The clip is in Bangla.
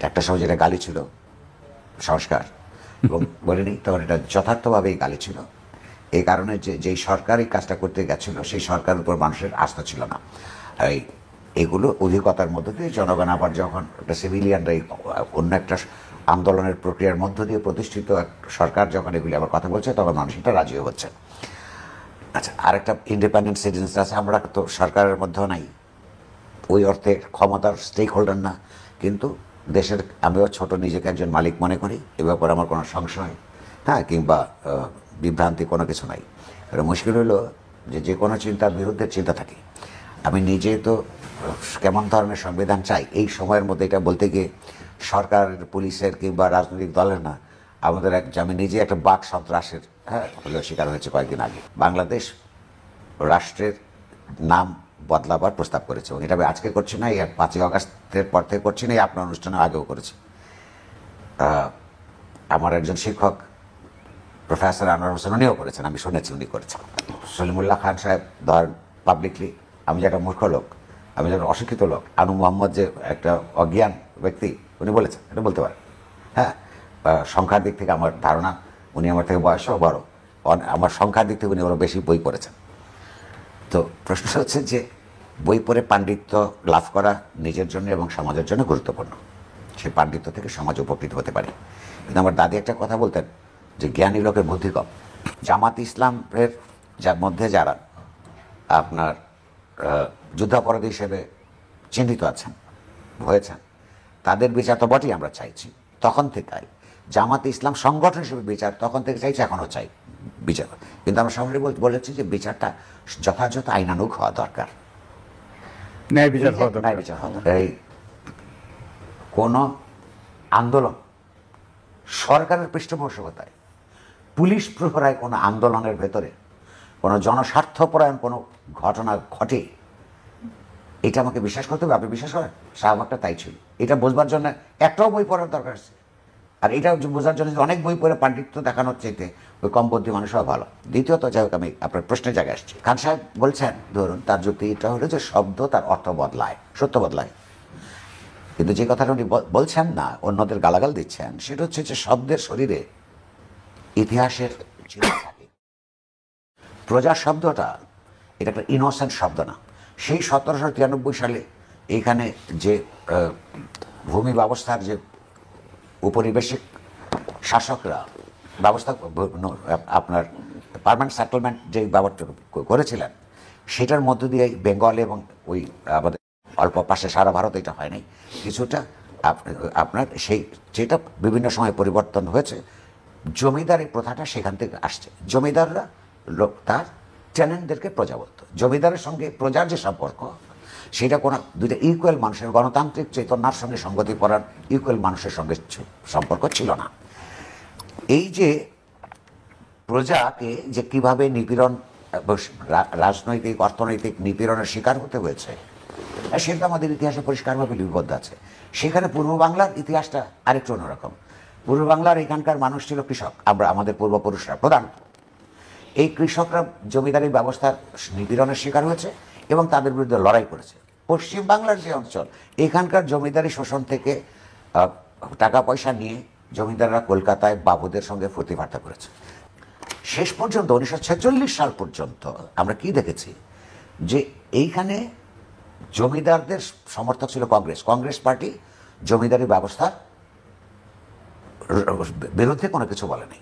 একটা সময় যেটা গালি ছিল সংস্কার, এবং বলিনি তখন এটা যথার্থভাবেই গালি ছিল। এই কারণে যেই সরকার এই কাজটা করতে গেছিল সেই সরকারের উপর মানুষের আস্থা ছিল না। এগুলো অধিকতার মধ্য দিয়ে জনগণ আবার যখন একটা সিভিলিয়ানরা অন্য একটা আন্দোলনের প্রক্রিয়ার মধ্য দিয়ে প্রতিষ্ঠিত সরকার যখন এগুলি আবার কথা বলছে, তখন মানুষ এটা রাজিও হচ্ছে। আচ্ছা, আরেকটা ইন্ডিপেন্ডেন্ট সিটিজেন্স আছে, আমরা তো সরকারের মধ্যেও নাই, ওই অর্থে ক্ষমতার স্টেক হোল্ডার না, কিন্তু দেশের আমিও ছোট নিজেকে একজন মালিক মনে করি। এ ব্যাপারে আমার কোনো সংশয় কিংবা বিভ্রান্তি কোনো কিছু নাই। এটা মুশকিল হলো যে কোনো চিন্তার বিরুদ্ধে চিন্তা থাকে। আমি নিজে তো কেমন ধরনের সংবিধান চাই এই সময়ের মধ্যে এটা বলতে গিয়ে সরকারের, পুলিশের কিংবা রাজনৈতিক দলের না, আমাদের আমি নিজে একটা বাক সন্ত্রাসের হলেও শিকার হয়েছে কয়েকদিন আগে। বাংলাদেশ রাষ্ট্রের নাম বদলাবার প্রস্তাব করেছে, এবং এটা আমি আজকে করছি না, এই 5ই আগস্টের পর থেকে করছি না, এই আপনার অনুষ্ঠানে আগেও করেছি। আমার একজন শিক্ষক প্রফেসর আনোয়ার হোসেন উনিও করেছেন, আমি শুনেছি উনি করেছেন। সলিমুল্লাহ খান সাহেব ধরেন পাবলিকলি, আমি যে একটা মূর্খ লোক, আমি যে একটা অশিক্ষিত লোক, আনু মোহাম্মদ যে একটা অজ্ঞান ব্যক্তি, উনি বলেছেন, এটা বলতে পারেন। সংখ্যার দিক থেকে আমার ধারণা উনি আমার থেকে বয়সও বড়, আমার সংখ্যার দিক থেকে উনি আরও বেশি বই পড়েছেন। তো প্রশ্ন হচ্ছে যে বই পড়ে পাণ্ডিত্য লাভ করা নিজের জন্য এবং সমাজের জন্য গুরুত্বপূর্ণ, সেই পাণ্ডিত্য থেকে সমাজ উপকৃত হতে পারে। কিন্তু আমার দাদি একটা কথা বলতেন যে জ্ঞানী লোকের বুদ্ধি কম। জামাত ইসলামের মধ্যে যারা আপনার যুদ্ধাপরাধী হিসেবে চিহ্নিত আছেন, হয়েছেন, তাদের বিচার তো বটেই আমরা চাইছি, তখন থেকে জামাত ইসলাম সংগঠন হিসেবে বিচার তখন থেকে চাইছি, এখনও চাই বিচার। কিন্তু আমরা সঙ্গে বলেছি যে বিচারটা যথাযথ আইনানুগ হওয়া দরকার, ন্যায় বিচার হওয়া দরকার। এই কোন আন্দোলন সরকারের পৃষ্ঠপোষকতায় পুলিশ প্রহরায় কোনো আন্দোলনের ভেতরে কোনো জনস্বার্থপরায়ণ কোনো ঘটনা ঘটে, এটা আমাকে বিশ্বাস করতে হবে। আপনি বিশ্বাস করেন? শাহবাগটা তাই ছিল। এটা বোঝবার জন্য একটাও বই পড়ার দরকার আছে, আর এটা বোঝার জন্য অনেক বই পড়ে পাণ্ডিত্য দেখানোর চাইতে ওই কম বুদ্ধি মানুষও ভালো। দ্বিতীয়ত, যাই হোক, আমি আপনার প্রশ্নের জায়গায় আসছি। খান সাহেব বলছেন, ধরুন তার যুক্তি এটা হলো যে শব্দ তার অর্থ বদলায়, সত্য বদলায়, কিন্তু যে কথাটা উনি বলছেন না, অন্যদের গালাগাল দিচ্ছেন, সেটা হচ্ছে যে শব্দের শরীরে ইতিহাসের চিহ্ন থাকে। প্রজা শব্দটা এটা একটা ইনোসেন্ট শব্দ না। সেই 1793 সালে এইখানে যে ভূমি ব্যবস্থার যে উপনিবেশিক শাসকরা ব্যবস্থা আপনার পার্মানেন্ট সেটেলমেন্ট যে ব্যবস্থা করেছিলেন, সেটার মধ্য দিয়ে বেঙ্গল এবং ওই আমাদের অল্প পাশে সারা ভারত এটা হয় নাই, কিছুটা আপনার সেই যেটা বিভিন্ন সময় পরিবর্তন হয়েছে। জমিদারি প্রথাটা সেখান থেকে আসছে। জমিদাররা তার টেনেন্টদেরকে প্রজা বলতো। জমিদারের সঙ্গে প্রজার যে সম্পর্ক, সেটা কোনো দুইটা ইকুয়াল মানুষের, গণতান্ত্রিক চেতনার সঙ্গে সঙ্গতি করার ইকুয়াল মানুষের সঙ্গে সম্পর্ক ছিল না। এই যে প্রজাকে যে কীভাবে নিপীড়ন, রাজনৈতিক অর্থনৈতিক নিপীড়নের শিকার হতে হয়েছে, সেটা আমাদের ইতিহাসে পরিষ্কারভাবে লিপিবদ্ধ আছে। সেখানে পূর্ব বাংলার ইতিহাসটা আরেকটু অন্যরকম। পূর্ব বাংলার এখানকার মানুষ ছিল কৃষক, আমাদের পূর্বপুরুষরা প্রধান। এই কৃষকরা জমিদারি ব্যবস্থার নিপীড়নের শিকার হয়েছে এবং তাদের বিরুদ্ধে লড়াই করেছে। পশ্চিম বাংলার যে অঞ্চল, এখানকার জমিদারি শোষণ থেকে টাকা পয়সা নিয়ে জমিদাররা কলকাতায় বাবুদের সঙ্গে ফুর্তি ফার্তা করেছে। শেষ পর্যন্ত 1946 সাল পর্যন্ত আমরা কি দেখেছি যে এইখানে জমিদারদের সমর্থক ছিল কংগ্রেস পার্টি জমিদারি ব্যবস্থার বিরুদ্ধে কোনো কিছু বলেনি।